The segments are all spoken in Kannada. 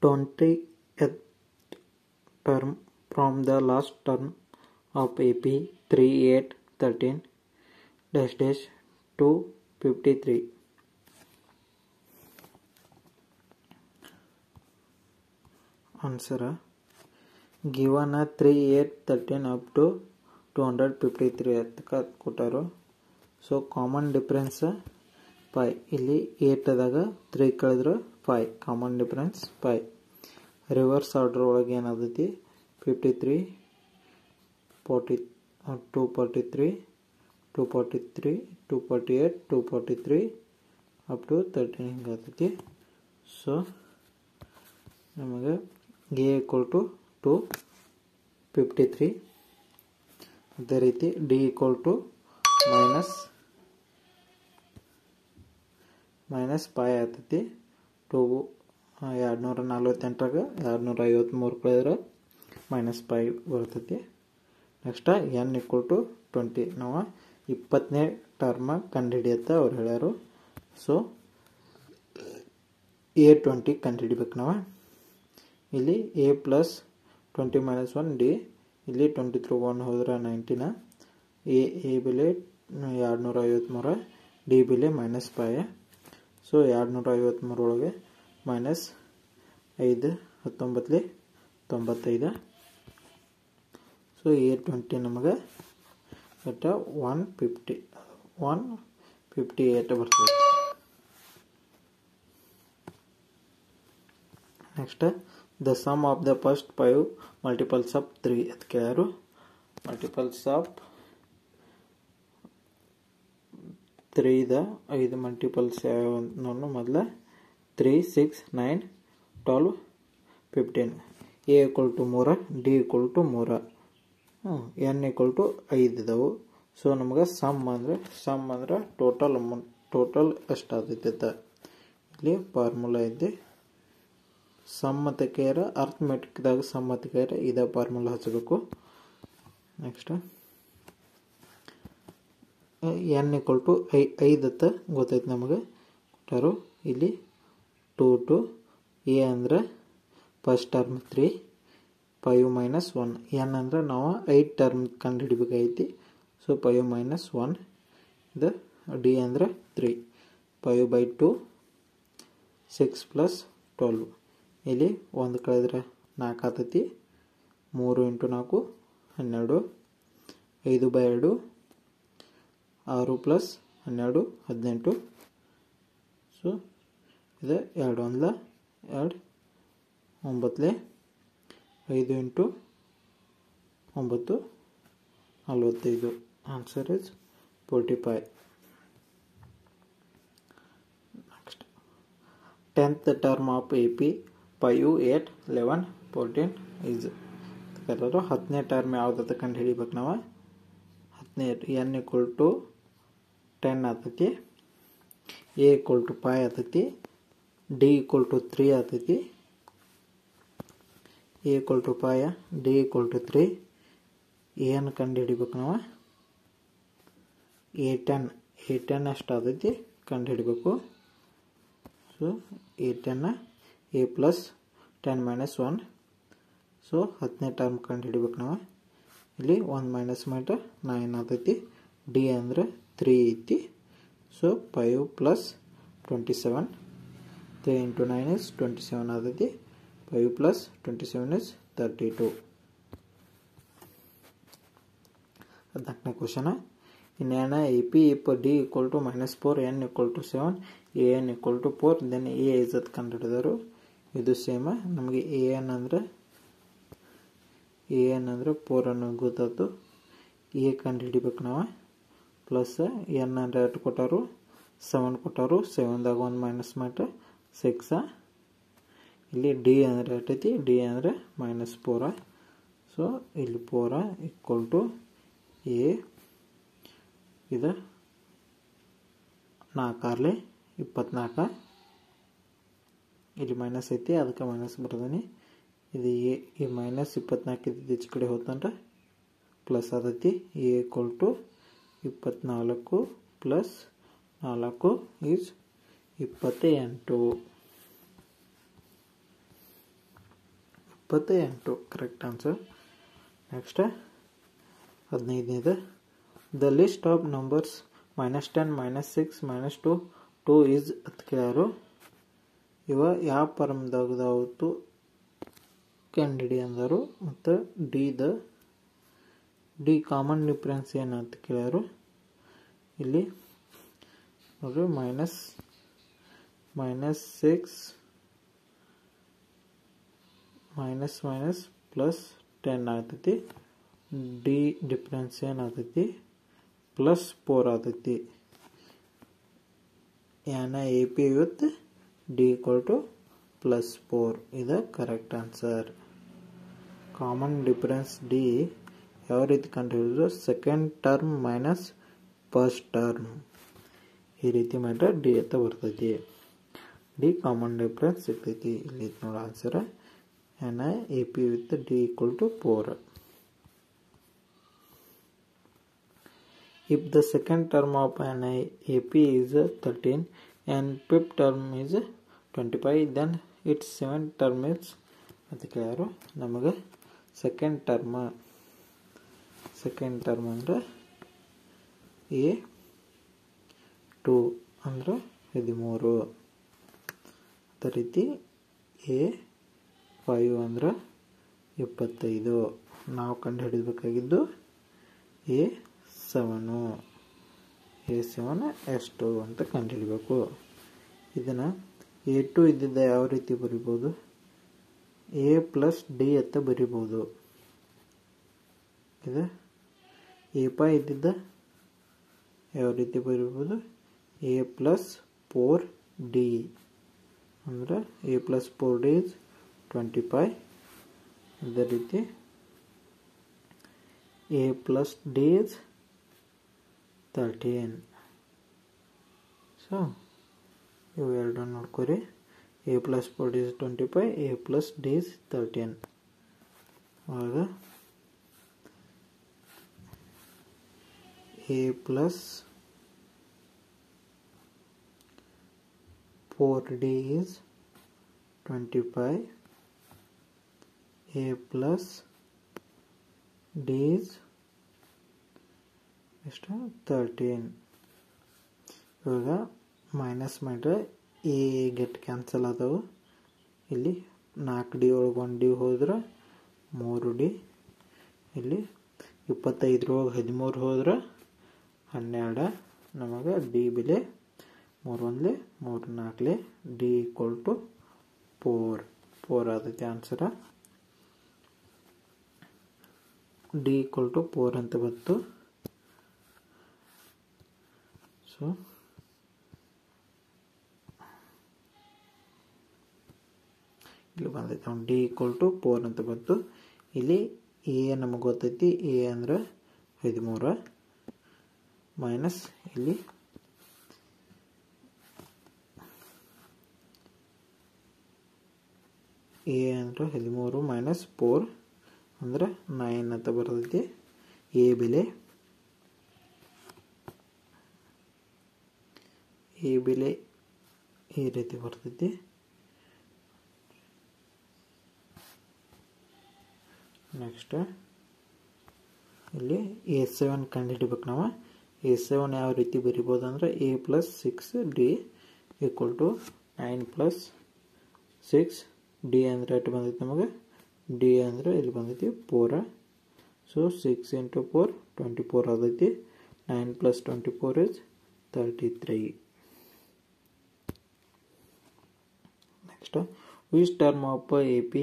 20th term from the last term of AP 3813 dash dash 253. Answer given a 3813 up to 253 ಅದಕ್ಕೆ ಕೊಟ್ಟರು. So common difference 5. ಇಲ್ಲಿ 8 ಅದಾಗ 3 ಕಳೆದ್ರೆ 5 ಕಾಮನ್ ಡಿಫರೆನ್ಸ್ 5. ರಿವರ್ಸ್ ಆರ್ಡರ್ ಒಳಗೆ ಏನಾದೈತಿ 53 243 243 248 243 ಅಪ್ ಟು 13 ಹಿಂಗಾಗ್ತೈತಿ. ಸೊ ನಮಗೆ ಎ ಈಕ್ವಲ್ ಟು 253. ಅದೇ ರೀತಿ ಡಿ ಈಕ್ವಲ್ ಟು ಮೈನಸ್ 5 ಆಗ್ತೈತಿ. 248ರಾಗ 253 ಕಳೆದ್ರೆ -5 ಬರ್ತೈತಿ. Next N equal to 20. ನಾವು 20ನೇ ಟರ್ಮ ಕಂಡುಹಿಡಿಯತ್ತ ಅವ್ರು ಹೇಳ್ಯಾರು. ಸೊ A20 ಕಂಡುಹಿಡಿಬೇಕು ನಾವು. ಇಲ್ಲಿ A ಪ್ಲಸ್ 20 - 1 ಡಿ. ಇಲ್ಲಿ 20 ಥ್ರೂ 1 ಹೋದ್ರೆ 19. ಎ ಬೆಲೆ 253, ಡಿ ಬೆಲೆ -5. ಸೊ 253 ಒಳಗೆ -5 19 95. ಸೊ A20 ನಮಗೆ 158 ಬರ್ತದೆ. Next the sum of the first 5 multiples of 3 ಅಂತ ಕೇಳ್ಯಾರು. ಮಲ್ಟಿಪಲ್ಸ್ ಆಫ್ 3 ದ 5 ಮಲ್ಟಿಪಲ್ಸ್ ಯಾವ ನೋಡೋಣ. ಮೊದಲ 3 6 9 12 15. A equal to 3, D equal to 3, N equal to 5 ಇದಾವು. ಸೊ ನಮಗೆ ಸಮ್ ಅಂದ್ರೆ ಟೋಟಲ್ ಎಷ್ಟಾಗ್ತೈತೆ ಇಲ್ಲಿ ಫಾರ್ಮುಲಾ ಇದೆ. ಸಮ್ ಮತ್ತು ಕೇರ ಅರ್ಥಮೆಟಿಕ್ದಾಗ ಸಮ್ ಮತ್ತು ಕೇರ ಇದೇ ಫಾರ್ಮುಲಾ ಹಚ್ಚಬೇಕು. ನೆಕ್ಸ್ಟ್ ಎನ್ ಈಕ್ವಲ್ ಟು 5 ಅಂತ ಗೊತ್ತೈತೆ ನಮಗೆ ಕೊಟ್ಟರು. ಇಲ್ಲಿ 2 ಎ ಅಂದ್ರೆ ಫಸ್ಟ್ ಟರ್ಮ್ 3 5 - 1. ಎನ್ ಅಂದ್ರೆ ನಾವು 8 ಟರ್ಮ್ ಕಂಡು ಹಿಡಿಬೇಕಾಗೈತಿ. ಸೊ 5 - 1. ಇದು ಡಿ ಅಂದ್ರೆ 3 5/2 6 + 12. ಇಲ್ಲಿ 1 ಕಳೆದ್ರೆ 4 ಆಗ್ತೈತಿ. 3 × 4 12. 5/2 6 + 12 18. ಸೊ ಇದು 2 1 2 9 5 × 9 45. Answer is 45. Next 10th term of AP 5 8 11 14 is ಕಲರು. 10ನೇ ಟರ್ಮ್ ಯಾವುದಂತ ಕಂಡು ಹಿಡಿಬೇಕು ನಾವು. 10ನೇ ಎನ್ ಈಕ್ವಲ್ ಟು 10 ಆಗ್ತೈತಿ. ಎ ಈಕ್ವಲ್ ಟು 5 ಆಗ್ತೈತಿ. ಡಿ ಈಕ್ವಲ್ ಟು 3 ಆಗ್ತೈತಿ. A equal to 5, D equal to 3. ಏನು ಕಂಡು ಹಿಡಿಬೇಕು ನಾವು. A10 ಅಷ್ಟು ಆಗ್ತೈತಿ ಕಂಡು ಹಿಡಿಬೇಕು. So A10 A plus 10 - 1. So 10ನೇ ಟರ್ಮ್ ಕಂಡು ಹಿಡಿಬೇಕು ನಾವು. ಇಲ್ಲಿ 1 ಮೈನಸ್ ಮಾಡಿದ್ರೆ 9 ಆಗ್ತೈತಿ. ಡಿ ಅಂದರೆ 3 ಐತಿ. ಸೊ 5 + 27 3 × 9 is 27 ಆಗ್ತೈತಿ. 5 + 27 is 32. 14ನೇ question. In an AP if D equal to -4, N equal to 7, AN equal to 4, then A is at ಕಂಡುಹಿಡಿದರು. ಇದು ಸೇಮ್. ನಮಗೆ AN ಅಂದ್ರೆ 4 ಅನ್ನೋದು ಗೊತ್ತಾಯ್ತು. ಎ ಕಂಡು ಹಿಡಿಬೇಕು ನಾವು. ಪ್ಲಸ್ ಎನ್ ಅಂದ್ರೆ 8 ಕೊಟ್ಟರು, 7 ಕೊಟ್ಟರು. 7ದಾಗ 1 ಮೈನಸ್ ಮಾಡಿದ್ರೆ 6. ಇಲ್ಲಿ ಡಿ ಅಂದರೆ 8 ಐತಿ. ಡಿ ಅಂದರೆ -4. ಸೊ ಇಲ್ಲಿ 4 ಈಕ್ವಲ್ ಟು ಎ. ಇದು 4 24. ಇಲ್ಲಿ ಮೈನಸ್ ಐತಿ, ಅದಕ್ಕೆ ಮೈನಸ್ ಬರ್ದೀನಿ. ಇದು ಎ. ಈ -24 ಇದ್ದಿದ್ದು ಈಚೆ ಕಡೆ ಹೋತಂದ್ರೆ ಪ್ಲಸ್ ಆದೈತಿ. A equal to 24 + 4 is 28. 28 correct answer. Next 15ನೇದು the list of numbers -10 -6 -2 2 is ಅಂತ ಕೇಳ್ಯಾರು. ಇವ ಯಾವ ಫಾರ್ಮ್ದಾಗದಾವತ್ತು ಕಂಡಿಡಿ ಅಂದರು. ಮತ್ತು ಡಿ ಕಾಮನ್ ಡಿಫ್ರೆನ್ಸ್ ಏನಂತ ಕೇಳ್ಯಾರು. ಇಲ್ಲಿ ನೋಡ್ರಿ -6 -10 ಆಗ್ತೈತಿ. ಡಿ ಡಿಫ್ರೆನ್ಸ್ ಏನಾಗ್ತೈತಿ +4 ಆಗ್ತೈತಿ. ಏನ ಎ ಪಿ ವಿತ್ ಡಿ +4 ಇದು correct answer. Common difference D ಯಾವ ರೀತಿ ಕಂಡುಹಿಡಿದ್ರು, second term minus first term ಈ ರೀತಿ ಮಾಡಿದ್ರೆ ಡಿ ಅಂತ ಬರ್ತೈತಿ. ಡಿ ಕಾಮನ್ ಡಿಫರೆನ್ಸ್ ಸಿಗ್ತೈತಿ. ಇಲ್ಲಿ ನೋಡ ಆನ್ಸರ್ ಏನ A P with D =4. If the second term of an AP is 13 and fifth term is 25, then its seventh term is ಅಂತ ಕೇಳ್ಯಾರು. ನಮಗೆ ಸೆಕೆಂಡ್ ಟರ್ಮ್ ಅಂದ್ರೆ A2 ಅಂದ್ರೆ 13, ಅದೇ ರೀತಿ A5 ಅಂದ್ರೆ 25. ನಾವು ಕಂಡು ಹಿಡಿಬೇಕಾಗಿದ್ದು A7 ಎಷ್ಟು ಅಂತ ಕಂಡುಹಿಡಬೇಕು. ಇದನ್ನು A2 ಇದ್ದಿದ್ದ ಯಾವ ರೀತಿ ಬರಿಬೋದು, A + D ಅಂತ ಬರಿಬೋದು. ಇದು A5 ಇದ್ದಿದ್ದ ಯಾವ ರೀತಿ ಬರಿಬೋದು, A + 4D ಅಂದ್ರೆ A + 4D is 25. ಅದೇ ರೀತಿ A + D is 13. ಸೊ ಇವೆರಡು ನೋಡ್ಕೊರಿ. A + 4D is 25, A + D is 13. ಆಗ A + 4D is 25, A + D is 13. ಇವಾಗ ಮೈನಸ್ ಮಾಡಿದ್ರೆ ಎ ಗೆಟ್ ಕ್ಯಾನ್ಸಲ್ ಆದವು. ಇಲ್ಲಿ 4D ಒಳಗೆ 1D ಹೋದ್ರೆ 3D. ಇಲ್ಲಿ 25 ಒಳಗೆ 13 ಹೋದ್ರೆ 12. ನಮಗೆ ಡಿ ಬೆಲೆ 3 1 3 4 ಡಿ =4 ಆದೈತಿ ಆನ್ಸರ. ಡಿ =4 ಅಂತ ಬಂತು. ಸೊ ಇಲ್ಲಿ ಬಂದೈತೆ ಡಿ =4 ಅಂತ ಬಂತು. ಇಲ್ಲಿ ಎ ನಮಗೆ ಗೊತ್ತೈತಿ, ಎ ಅಂದ್ರೆ 13 ಮೈನಸ್ ಇಲ್ಲಿ ಎ ಅಂದ್ರೆ 13 ಮೈನಸ್ 4 ಅಂದ್ರೆ 9 ಅಂತ ಬರ್ತೈತಿ. ಎ ಬೆಲೆ ಈ ರೀತಿ ಬರ್ತೈತಿ. ನೆಕ್ಸ್ಟ್ ಇಲ್ಲಿ A7 ಕಂಡುಹಿಡಿಬೇಕು ನಾವು. A7 ಯಾವ ರೀತಿ ಬರಿಬೋದು ಅಂದ್ರೆ A + 6D = 9 + 6D ಅಂದ್ರೆ ಎಷ್ಟು ಬಂದೈತಿ ನಮಗೆ, ಡಿ ಅಂದ್ರೆ ಇಲ್ಲಿ ಬಂದೈತಿ 4. So 6 × 4 24 ಆದೈತಿ. 9 + 24 is 33. Next which term of AP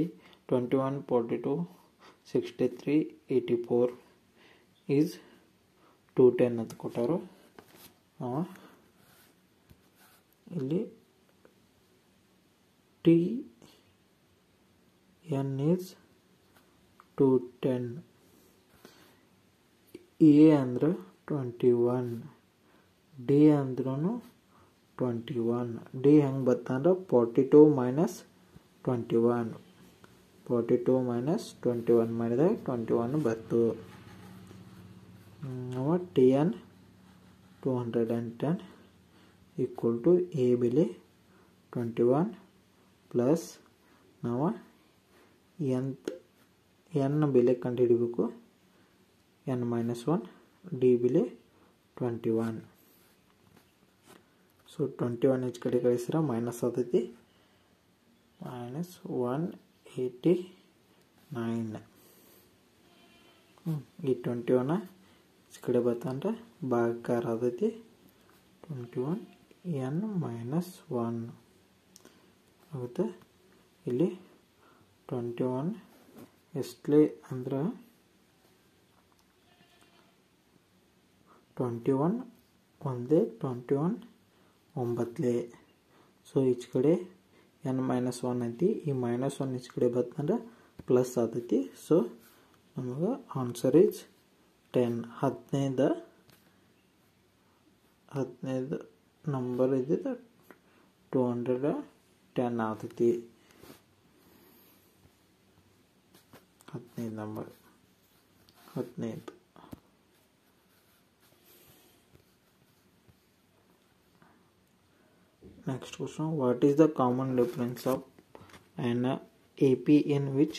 21 42 63 84 is 210 ಅಂತ ಕೊಟ್ಟಾರು. ಇಲ್ಲಿ Tn is 210. A ಅಂದ್ರೆ 21, D ಅಂದ್ರೂ 21. D ಹೆಂಗೆ ಬರ್ತಂದ್ರೆ 42 - 21. 42 - 21 ಮಾಡಿದಾಗ 21 ಬರ್ತು. ನಾವು Tn 210 = A ಬೆಲೆ 21 ಪ್ಲಸ್ ನಾವು ಎನ್ ಬೆಲೆ ಕಂಡುಹಿಡಬೇಕು. n - 1 ಡಿ ಬೆಲೆ 21. ಸೊ 21 ಈಚ್ ಕಡೆ ಕಳಿಸಿದ್ರೆ ಮೈನಸ್ ಆತೈತಿ, -189. ಈ 21 ಈಚ್ ಕಡೆ ಬರ್ತಂದ್ರೆ ಭಾಗಾಕಾರ ಆತೈತಿ. 21 n - 1 ಆಗುತ್ತೆ. ಇಲ್ಲಿ 21 ಎಷ್ಟಲೇ ಅಂದ್ರೆ 21 ಒಂದೇ 21 9ಲೇ. ಸೊ ಈಚ್ ಕಡೆ n - 1 ಐತಿ. ಈ -1 ಈಚ್ ಕಡೆ ಬರ್ತಂದ್ರೆ ಪ್ಲಸ್ ಆತೈತಿ. ಸೊ ನಮಗೆ ಆನ್ಸರ್ ಈಸ್ 10. 15 ನಂಬರ್ ಇದ್ದಿದ್ದು 210 ಆಗ್ತೈತಿ. 15 number 15. Next question, what is the common difference of an AP in which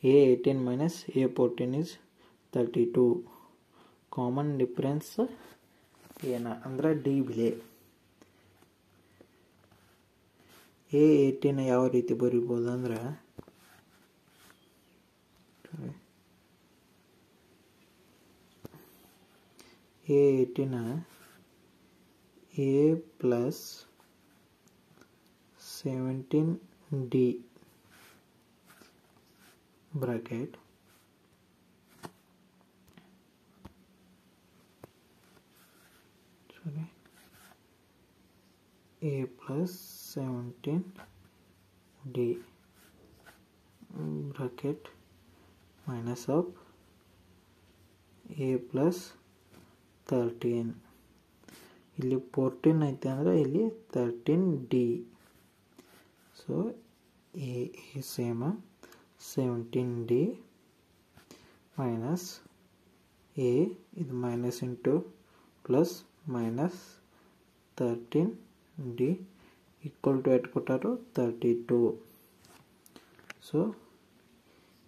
A18 minus A14 is 32? Common difference ಏನ ಅಂದ್ರೆ ಡಿ ಬೆಲೆ. A18 ಯಾವ ರೀತಿ ಬರೀಬೋದು ಅಂದ್ರೆ A18 A plus 17D bracket A plus 17D bracket minus of A plus 13. ಇಲ್ಲಿ 14 ಐತೆ ಅಂದ್ರೆ ಇಲ್ಲಿ 13D. So A same 17D minus A ಇದು minus into plus minus 13D equal to eight ಕೊಟ್ಟಾರು 32. So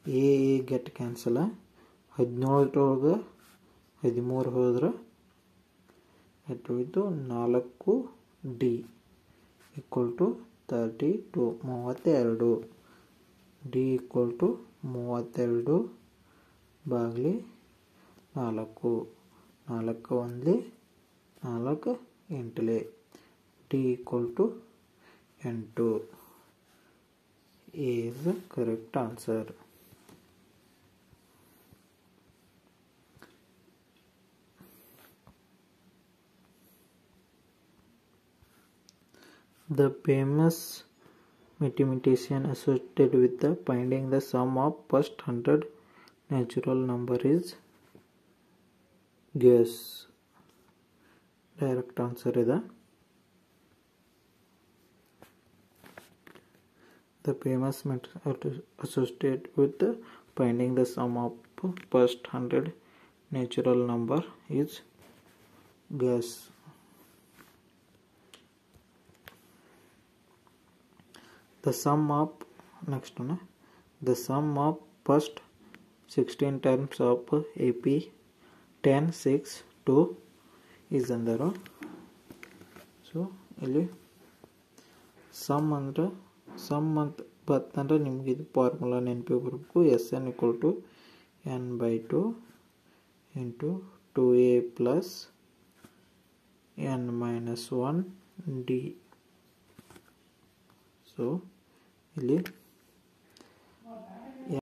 A get cancel. 17 ಒಳಗೆ 13 ಹೋದ್ರೆ ಎಷ್ಟು ಉಳಿತು 4D equal to 32 32. D equal to 32 ಬಾಗ್ಲಿ 4 4 ಒಂದ್ಲಿ 4 ಎಂಟ್ಲಿ. D equal to 8. A is the correct answer. The famous mathematician associated with the finding the sum of first 100 natural number is? Guess. Direct answer is the famous associated with the finding the sum of first 100 natural number is guess. The sum of next one, the sum of first 16 terms of AP 10 6 2 is under. So ಇಲ್ಲಿ ಸಮ್ ಅಂದ್ರೆ ಸಮ್ ಅಂತ ಬರ್ತಂದ್ರೆ ನಿಮ್ಗೆ ಇದು ಫಾರ್ಮುಲಾ ನೆನಪಿಗೆ ಬರಬೇಕು. SN equal to n/2 into 2A plus n minus 1D. So ಇಲ್ಲಿ